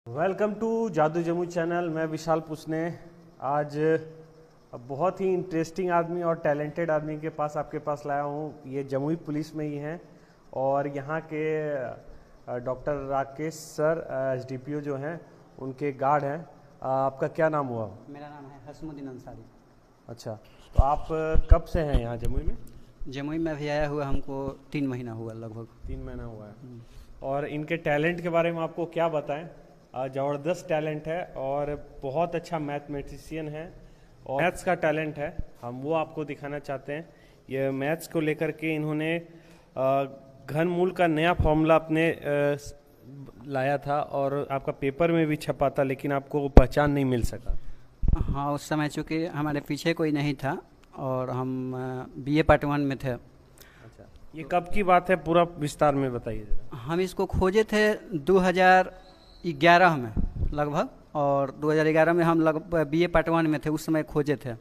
Welcome to जादू Jamui channel. मैं विशाल पुसने आज बहुत ही इंटरेस्टिंग आदमी और टैलेंटेड आदमी के पास आपके पास लाया हूँ। ये जमुई पुलिस में ही हैं और यहाँ के डॉक्टर राकेश सर एसडीपीओ जो हैं उनके गार्ड हैं। आपका क्या नाम हुआ? मेरा नाम है हसमुद्दीन अंसारी। अच्छा, तो आप कब से हैं यहाँ जमुई में? जमुई में अभी आया हुआ हमको 3 महीना हुआ लगभग। 3 महीना हुआ है। और इनके टैलेंट के बारे में आपको क्या बताएं? ज़बरदस्त टैलेंट है और बहुत अच्छा मैथमेटिशियन है और मैथ्स का टैलेंट है। हम वो आपको दिखाना चाहते हैं। ये मैथ्स को लेकर के इन्होंने घनमूल का नया फॉर्मूला अपने लाया था और आपका पेपर में भी छपा था, लेकिन आपको पहचान नहीं मिल सका। हाँ, उस समय चूँकि हमारे पीछे कोई नहीं था और हम बीए पार्ट 1 में थे। अच्छा, ये कब की बात है? पूरा विस्तार में बताइए जरा। हम इसको खोजे थे 2011 में लगभग, और 2011 में हम लगभग बीए पार्ट 1 में थे, उस समय खोजे थे।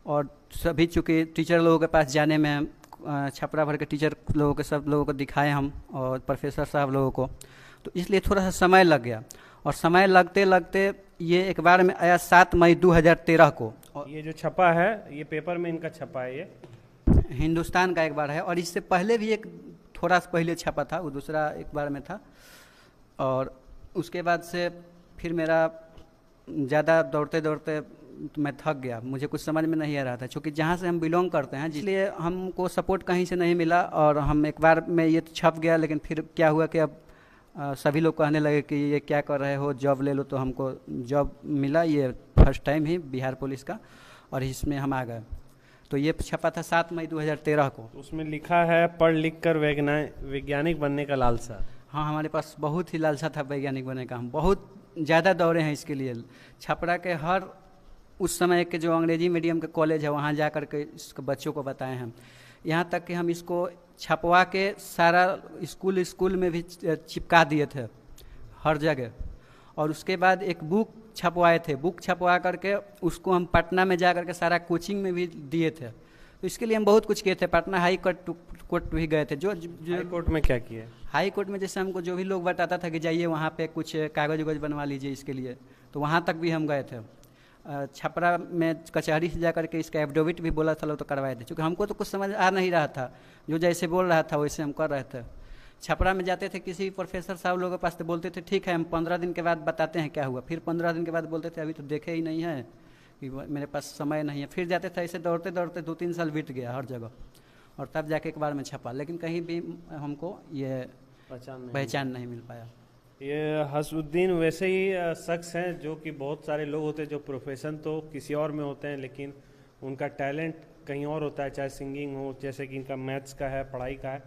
और सभी चूँकि टीचर लोगों के पास जाने में छपरा भर के टीचर लोगों के सब लोगों को दिखाए हम और प्रोफेसर साहब लोगों को, तो इसलिए थोड़ा सा समय लग गया। और समय लगते लगते ये एक बार में आया 7 मई 2013 को। और ये जो छपा है, ये पेपर में इनका छपा है, ये हिंदुस्तान का एक बार है और इससे पहले भी एक थोड़ा सा पहले छपा था, वो दूसरा एक बार में था। और उसके बाद से फिर मेरा ज़्यादा दौड़ते दौड़ते मैं थक गया, मुझे कुछ समझ में नहीं आ रहा था, क्योंकि जहाँ से हम बिलोंग करते हैं, इसलिए हमको सपोर्ट कहीं से नहीं मिला। और हम एक बार में ये तो छप गया, लेकिन फिर क्या हुआ कि अब सभी लोग कहने लगे कि ये क्या कर रहे हो, जॉब ले लो। तो हमको जॉब मिला, ये फर्स्ट टाइम ही बिहार पुलिस का, और इसमें हम आ गए। तो ये छपा था 7 मई 2013 को। उसमें लिखा है पढ़ लिख कर वैज्ञानिक बनने का लालसा। हाँ, हमारे पास बहुत ही लालसा था वैज्ञानिक बनने का। हम बहुत ज़्यादा दौड़े हैं इसके लिए। छपरा के हर उस समय के जो अंग्रेजी मीडियम के कॉलेज है, वहाँ जा कर के इसके बच्चों को बताए हैं। यहाँ तक कि हम इसको छपवा के सारा स्कूल में भी चिपका दिए थे हर जगह। और उसके बाद एक बुक छपवाए थे, बुक छपवा करके उसको हम पटना में जा करके सारा कोचिंग में भी दिए थे। तो इसके लिए हम बहुत कुछ किए थे। पटना हाई कोर्ट भी गए थे। जो हाई कोर्ट में क्या किया? हाई कोर्ट में जैसे हमको जो भी लोग बताता था कि जाइए वहाँ पे कुछ कागज उगज बनवा लीजिए इसके लिए, तो वहाँ तक भी हम गए थे। छपरा में कचहरी से जा करके इसका एफिडेविट भी बोला था लोग, तो करवाए थे, क्योंकि हमको तो कुछ समझ आ नहीं रहा था। जो जैसे बोल रहा था वैसे हम कर रहे थे। छपरा में जाते थे किसी प्रोफेसर साहब लोगों के पास, तो बोलते थे ठीक है हम 15 दिन के बाद बताते हैं क्या हुआ। फिर 15 दिन के बाद बोलते थे अभी तो देखे ही नहीं है, कि मेरे पास समय नहीं है। फिर जाते थे, ऐसे दौड़ते दौड़ते 2-3 साल बीत गया हर जगह, और तब जाके एक बार में छपा, लेकिन कहीं भी हमको ये पहचान नहीं मिल पाया। ये हसमुद्दीन वैसे ही शख्स हैं जो कि बहुत सारे लोग होते हैं जो प्रोफेशन तो किसी और में होते हैं, लेकिन उनका टैलेंट कहीं और होता है, चाहे सिंगिंग हो, जैसे कि इनका मैथ्स का है, पढ़ाई का है।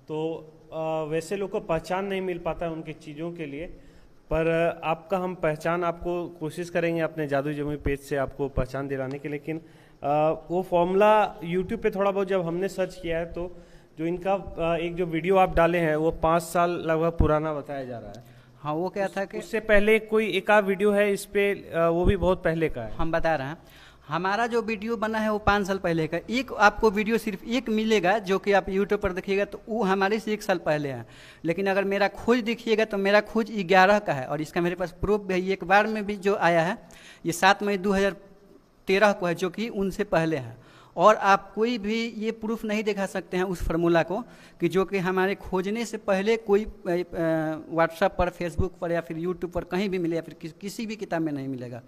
तो वैसे लोग को पहचान नहीं मिल पाता उनकी चीज़ों के लिए। पर आपका हम पहचान आपको कोशिश करेंगे अपने जादू जमुई पेज से आपको पहचान दिलाने की। लेकिन वो फॉर्मूला यूट्यूब पे थोड़ा बहुत जब हमने सर्च किया है, तो जो इनका एक जो वीडियो आप डाले हैं वो 5 साल लगभग पुराना बताया जा रहा है। हाँ, वो क्या था कि उससे पहले कोई एक आध वीडियो है इस पे, वो भी बहुत पहले का है। हम बता रहे हैं, हमारा जो वीडियो बना है वो 5 साल पहले का। एक आपको वीडियो सिर्फ एक मिलेगा जो कि आप यूट्यूब पर देखिएगा, तो वो हमारे से 1 साल पहले है। लेकिन अगर मेरा खोज देखिएगा तो मेरा खोज 11 का है, और इसका मेरे पास प्रूफ भी है। एक बार में भी जो आया है ये 7 मई 2013 को है, जो कि उनसे पहले है। और आप कोई भी ये प्रूफ नहीं दिखा सकते हैं उस फार्मूला को, कि जो कि हमारे खोजने से पहले कोई व्हाट्सएप पर, फेसबुक पर या फिर यूट्यूब पर कहीं भी मिले, या फिर किसी भी किताब में नहीं मिलेगा।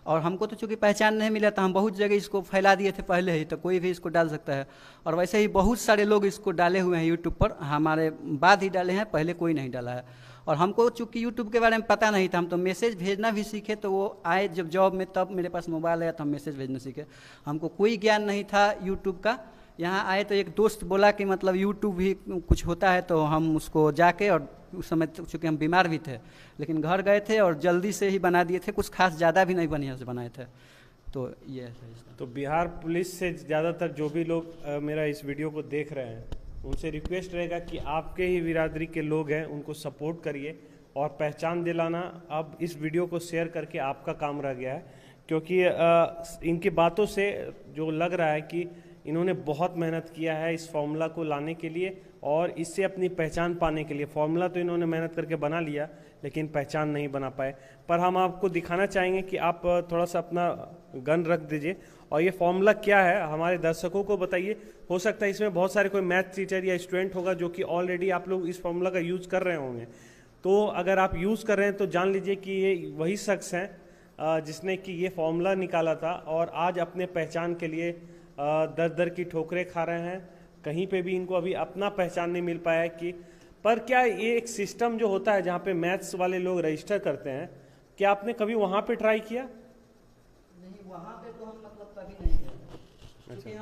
और हमको तो चूँकि पहचान नहीं मिला, तो हम बहुत जगह इसको फैला दिए थे पहले ही, तो कोई भी इसको डाल सकता है। और वैसे ही बहुत सारे लोग इसको डाले हुए हैं यूट्यूब पर, हमारे बाद ही डाले हैं, पहले कोई नहीं डाला है। और हमको चूँकि यूट्यूब के बारे में पता नहीं था, हम तो मैसेज भेजना भी सीखे। तो वो आए जब जॉब में, तब मेरे पास मोबाइल आया तो हम मैसेज भेजना सीखे। हमको कोई ज्ञान नहीं था यूट्यूब का। यहाँ आए तो एक दोस्त बोला कि मतलब यूट्यूब भी कुछ होता है, तो हम उसको जाके, और उस समय चूँकि हम बीमार भी थे, लेकिन घर गए थे और जल्दी से ही बना दिए थे, कुछ खास ज़्यादा भी नहीं बढ़िया से बनाए थे। तो ये है। तो बिहार पुलिस से ज़्यादातर जो भी लोग मेरा इस वीडियो को देख रहे हैं, उनसे रिक्वेस्ट रहेगा कि आपके ही बिरादरी के लोग हैं, उनको सपोर्ट करिए और पहचान दिलाना अब इस वीडियो को शेयर करके आपका काम रह गया है। क्योंकि इनकी बातों से जो लग रहा है कि इन्होंने बहुत मेहनत किया है इस फॉर्मूला को लाने के लिए और इससे अपनी पहचान पाने के लिए। फॉर्मूला तो इन्होंने मेहनत करके बना लिया, लेकिन पहचान नहीं बना पाए। पर हम आपको दिखाना चाहेंगे कि आप थोड़ा सा अपना गन रख दीजिए और ये फॉर्मूला क्या है हमारे दर्शकों को बताइए। हो सकता है इसमें बहुत सारे कोई मैथ टीचर या स्टूडेंट होगा जो कि ऑलरेडी आप लोग इस फॉर्मूला का यूज़ कर रहे होंगे, तो अगर आप यूज़ कर रहे हैं तो जान लीजिए कि ये वही शख्स हैं जिसने कि ये फॉर्मूला निकाला था और आज अपने पहचान के लिए दर दर की ठोकरें खा रहे हैं। कहीं पे भी इनको अभी अपना पहचान नहीं मिल पाया है कि पर क्या ये एक सिस्टम जो होता है जहाँ पे मैथ्स वाले लोग रजिस्टर करते हैं, क्या आपने कभी वहाँ पे ट्राई किया? नहीं, वहाँ पे तो हम मतलब कभी नहीं गए, क्योंकि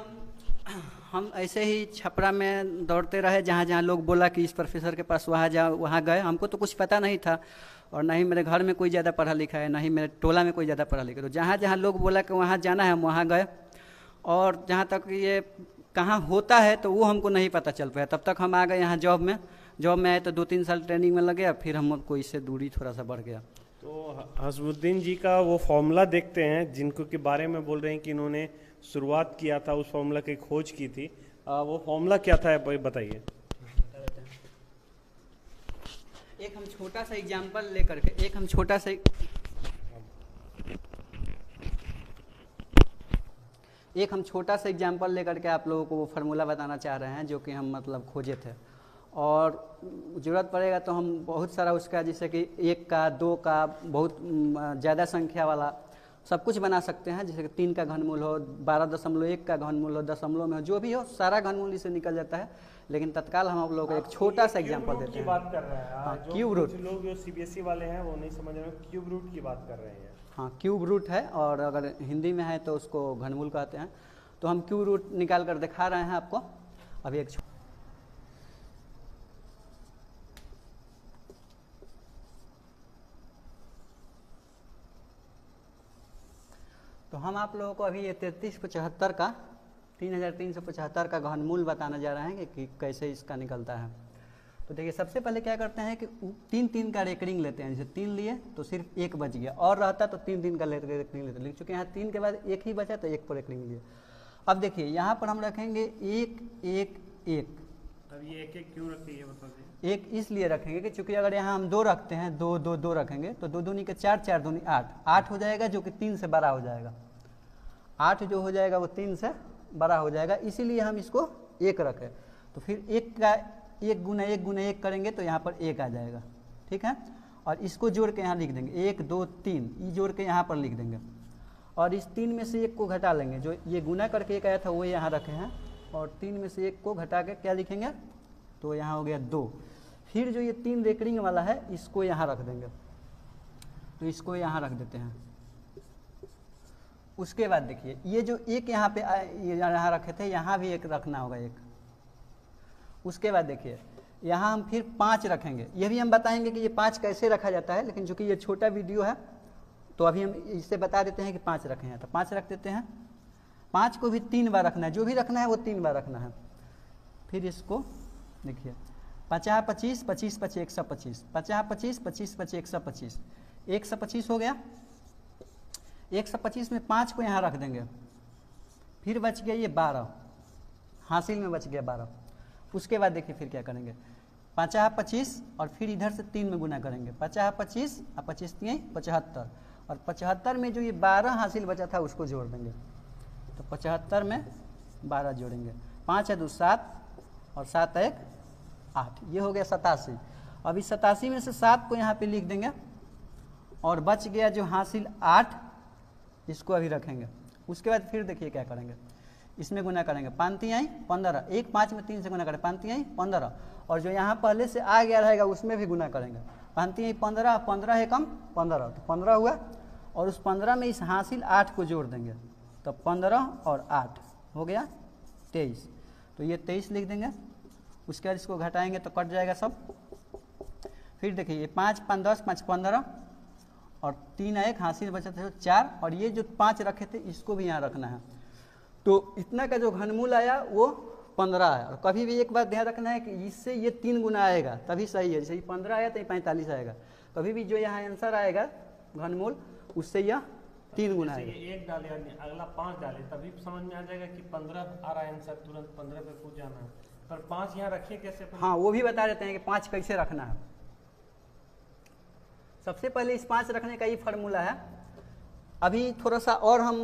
हम ऐसे ही छपरा में दौड़ते रहे, जहाँ जहाँ लोग बोला कि इस प्रोफेसर के पास वहाँ जाओ, वहाँ गए। हमको तो कुछ पता नहीं था और ना ही मेरे घर में कोई ज़्यादा पढ़ा लिखा है, ना ही मेरे टोला में कोई ज़्यादा पढ़ा लिखा है। तो जहाँ जहाँ लोग बोला कि वहाँ जाना है हम वहाँ गए, और जहाँ तक ये कहाँ होता है तो वो हमको नहीं पता चल पाया। तब तक हम आ गए यहाँ जॉब में आए तो 2-3 साल ट्रेनिंग में लगे, फिर हमको इससे दूरी थोड़ा सा बढ़ गया। तो हसमुद्दीन जी का वो फॉर्मूला देखते हैं जिनको के बारे में बोल रहे हैं कि इन्होंने शुरुआत किया था, उस फॉर्मूला की खोज की थी। वो फॉर्मूला क्या था बताइए। एक हम छोटा सा एग्जाम्पल लेकर के आप लोगों को वो फार्मूला बताना चाह रहे हैं जो कि हम मतलब खोजे थे, और ज़रूरत पड़ेगा तो हम बहुत सारा उसका, जैसे कि 1 का 2 का बहुत ज़्यादा संख्या वाला सब कुछ बना सकते हैं। जैसे कि 3 का घनमूल हो, 12.1 का घनमूल हो, दशमलव में हो, जो भी हो सारा घनमूल इससे निकल जाता है। लेकिन तत्काल हम आप लोगों को एक छोटा सा एग्जांपल देते हैं। बात कर रहे हैं हाँ, क्यूब रूट। लोग जो सीबीएसई वाले हैं वो नहीं समझ रहे, क्यूब रूट की बात कर रहे हैं। हाँ, क्यूब रूट है, और अगर हिंदी में है तो उसको घनमूल कहते हैं। तो हम क्यूब रूट निकाल कर दिखा रहे हैं आपको अभी एक। तो हम आप लोगों को अभी ये 3375 का घनमूल बताने जा रहे हैं कि कैसे इसका निकलता है। तो देखिए, सबसे पहले क्या करते हैं कि 3 का रेकरिंग लेते हैं। जैसे 3 लिए तो सिर्फ 1 बच गया, और रहता तो 3 का रेकरिंग लेते, लेकिन चूंकि यहाँ 3 के बाद 1 ही बचा तो 1 पर रेकरिंग लिए। अब देखिए यहाँ पर हम रखेंगे 1 1 1। अब ये 1 1 क्यों रखते हैं बता दीजिए। 1 इसलिए रखेंगे कि चूंकि अगर यहाँ हम 2 रखते हैं, 2 2 2 रखेंगे तो 2 दूनी के 4, 4 दूनी 8 हो जाएगा, जो कि 3 से बड़ा हो जाएगा। 8 जो हो जाएगा वो 3 से बड़ा हो जाएगा, इसीलिए हम इसको 1 रखें। तो फिर 1 का 1 गुना 1 गुना 1 करेंगे तो यहाँ पर 1 आ जाएगा, ठीक है। और इसको जोड़ के यहाँ लिख देंगे 1 2 3, ये जोड़ के यहाँ पर लिख देंगे, और इस 3 में से 1 को घटा लेंगे। जो ये गुना करके 1 आया था वो यहाँ रखे हैं, और 3 में से 1 को घटा के क्या लिखेंगे, तो यहाँ हो गया 2। फिर जो ये 3 रेकरिंग वाला है इसको यहाँ रख देंगे, तो इसको यहाँ रख देते हैं। उसके बाद देखिए ये जो 1 यहाँ पे यहाँ रखे थे, यहाँ भी 1 रखना होगा 1। उसके बाद देखिए यहाँ हम फिर 5 रखेंगे। ये भी हम बताएंगे कि ये 5 कैसे रखा जाता है, लेकिन चूंकि ये छोटा वीडियो है तो अभी हम इससे बता देते हैं कि 5 रखे हैं। तो 5 रख देते हैं। 5 को भी 3 बार रखना है, जो भी रखना है वो 3 बार रखना है। फिर इसको देखिए 50 25 25 25 125, 50 25 25 25 125, 125 हो गया। 125 में 5 को यहाँ रख देंगे, फिर बच गया ये 12, हासिल में बच गया 12। उसके बाद देखिए फिर क्या करेंगे, 50 25 और फिर इधर से 3 में गुना करेंगे, 50 25 और 25 3 75, और 75 में जो ये 12 हासिल बचा था उसको जोड़ देंगे। तो 75 में 12 जोड़ेंगे, 5 है 2 7 और 7 1 8, ये हो गया 87। अभी 87 में से 7 को यहाँ पे लिख देंगे, और बच गया जो हासिल 8, इसको अभी रखेंगे। उसके बाद फिर देखिए क्या करेंगे, इसमें गुना करेंगे, 5 3 15, 1 5 में 3 से गुना करें, 5 3 15, और जो यहाँ पहले से आ गया रहेगा उसमें भी गुना करेंगे, 5 3 15, 15 है कम 15, तो 15 हुआ, और उस 15 में इस हासिल 8 को जोड़ देंगे, तो 15 और 8 हो गया 23। तो ये 23 लिख देंगे। उसके बाद इसको घटाएंगे तो कट जाएगा सब। फिर देखिए ये 5 5 10 5 15, और 3 1 हासिल बचा था 4, और ये जो 5 रखे थे इसको भी यहाँ रखना है। तो इतना का जो घनमूल आया वो 15 है। और कभी भी एक बात ध्यान रखना है कि इससे ये 3 गुना आएगा तभी सही है। जैसे ये 15 आया तो ये 45 आएगा। कभी भी जो यहाँ आंसर आएगा घनमूल उससे यह 3 गुना आएगा। एक डाले अगला 5 डाले तभी समझ में आ जाएगा कि 15 आ रहा है आंसर, तुरंत 15 पे पूछ जाना है। पर 5 यहाँ रखिए कैसे? हाँ, वो भी बता देते हैं कि 5 कैसे रखना है। सबसे पहले इस 5 रखने का ये फार्मूला है। अभी थोड़ा सा और हम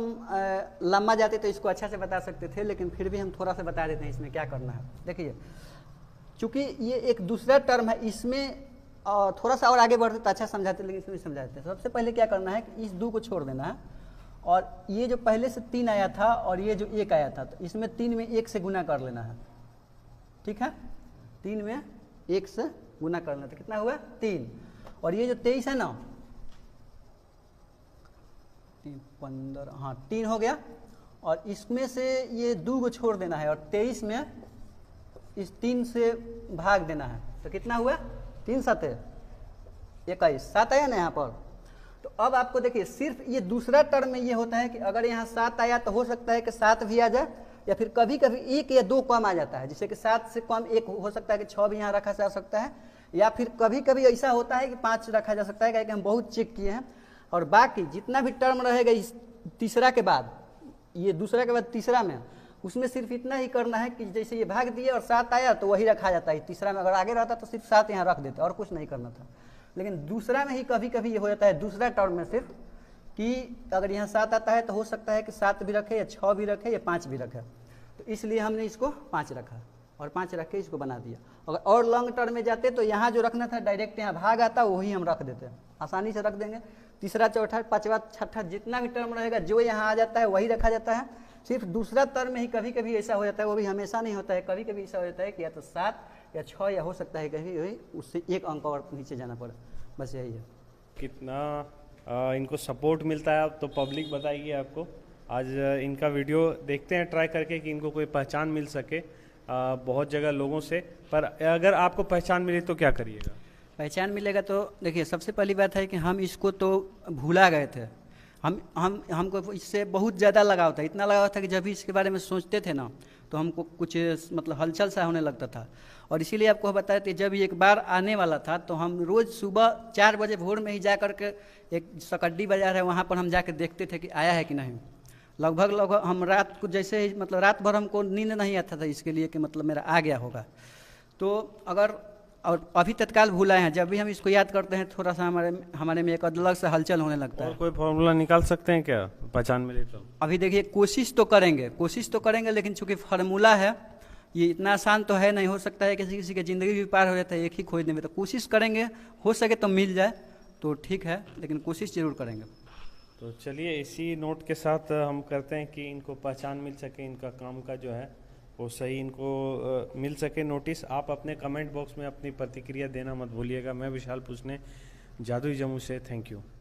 लंबा जाते तो इसको अच्छा से बता सकते थे, लेकिन फिर भी हम थोड़ा सा बता देते हैं इसमें क्या करना है। देखिए, चूंकि ये एक दूसरा टर्म है, इसमें थोड़ा सा और आगे बढ़ते तो अच्छा समझाते, लेकिन इसमें समझा देते हैं। सबसे पहले क्या करना है कि इस 2 को छोड़ देना है, और ये जो पहले से 3 आया था और ये जो 1 आया था, तो इसमें 3 में 1 से गुना कर लेना है। ठीक है, 3 में 1 से गुना करना, तो कितना हुआ 3। और ये जो 23 है ना, 15, हाँ 3 हो गया, और इसमें से ये 2 को छोड़ देना है, और 23 में इस 3 से भाग देना है, तो कितना हुआ 3 7 21, 7 आया ना यहाँ पर। तो अब आपको देखिए, सिर्फ ये दूसरा टर्म में ये होता है कि अगर यहाँ 7 आया तो हो सकता है कि 7 भी आ जाए, या फिर कभी कभी 1 या 2 कम आ जाता है, जैसे कि 7 से कम 1 हो सकता है कि 6 भी यहाँ रखा जा सकता है, या फिर कभी कभी ऐसा होता है कि 5 रखा जा सकता है, क्योंकि हम बहुत चेक किए हैं। और बाकी जितना भी टर्म रहेगा इस तीसरा के बाद, ये दूसरा के बाद तीसरा में, उसमें सिर्फ इतना ही करना है कि जैसे ये भाग दिए और 7 आया तो वही रखा जाता है। तीसरा में अगर आगे रहता तो सिर्फ 7 यहाँ रख देते, और कुछ नहीं करना था। लेकिन दूसरा में ही कभी कभी ये हो जाता है, दूसरा टर्म में सिर्फ, कि अगर यहाँ 7 आता है तो हो सकता है कि 7 भी रखे, या 6 भी रखे, या 5 भी रखे, तो इसलिए हमने इसको 5 रखा, और 5 रख के इसको बना दिया। अगर और लॉन्ग टर्म में जाते तो यहाँ जो रखना था डायरेक्ट यहाँ भाग आता, वही हम रख देते, आसानी से रख देंगे। तीसरा, चौथा, पांचवा, छठा, जितना भी टर्म रहेगा जो यहाँ आ जाता है वही रखा जाता है। सिर्फ दूसरा टर्म में ही कभी कभी ऐसा हो जाता है, वो भी हमेशा नहीं होता है, कभी कभी ऐसा हो जाता है कि या तो 7 या 6, या हो सकता है कभी कभी उससे 1 अंक और नीचे जाना पड़े, बस यही है। कितना इनको सपोर्ट मिलता है अब तो पब्लिक बताएगी आपको। आज इनका वीडियो देखते हैं ट्राई करके कि इनको कोई पहचान मिल सके बहुत जगह लोगों से। पर अगर आपको पहचान मिले तो क्या करिएगा? पहचान मिलेगा तो देखिए, सबसे पहली बात है कि हम इसको तो भूला गए थे। हमको इससे बहुत ज़्यादा लगाव था, इतना लगाव था कि जब भी इसके बारे में सोचते थे ना तो हमको कुछ मतलब हलचल सा होने लगता था। और इसीलिए आपको बताया कि जब एक बार आने वाला था तो हम रोज़ सुबह 4 बजे भोर में ही जा कर के, एक सकड्डी बाजार है वहाँ पर हम जाकर देखते थे कि आया है कि नहीं। लगभग हम रात को जैसे ही मतलब रात भर हमको नींद नहीं आता था इसके लिए कि मतलब मेरा आ गया होगा। तो अगर और अभी तत्काल भूलाए हैं, जब भी हम इसको याद करते हैं थोड़ा सा हमारे में एक अलग से हलचल होने लगता है। और कोई फॉर्मूला निकाल सकते हैं क्या पहचान मिले तो? अभी देखिए, कोशिश तो करेंगे, लेकिन चूंकि फार्मूला है ये इतना आसान तो है नहीं। हो सकता है किसी किसी की ज़िंदगी भी पार हो जाता है एक ही खोजने में, तो कोशिश करेंगे, हो सके तो मिल जाए तो ठीक है, लेकिन कोशिश जरूर करेंगे। तो चलिए, इसी नोट के साथ हम करते हैं कि इनको पहचान मिल सके, इनका काम का जो है वो सही इनको मिल सके नोटिस। आप अपने कमेंट बॉक्स में अपनी प्रतिक्रिया देना मत भूलिएगा। मैं विशाल पूछने, जादुई जम्मू से, थैंक यू।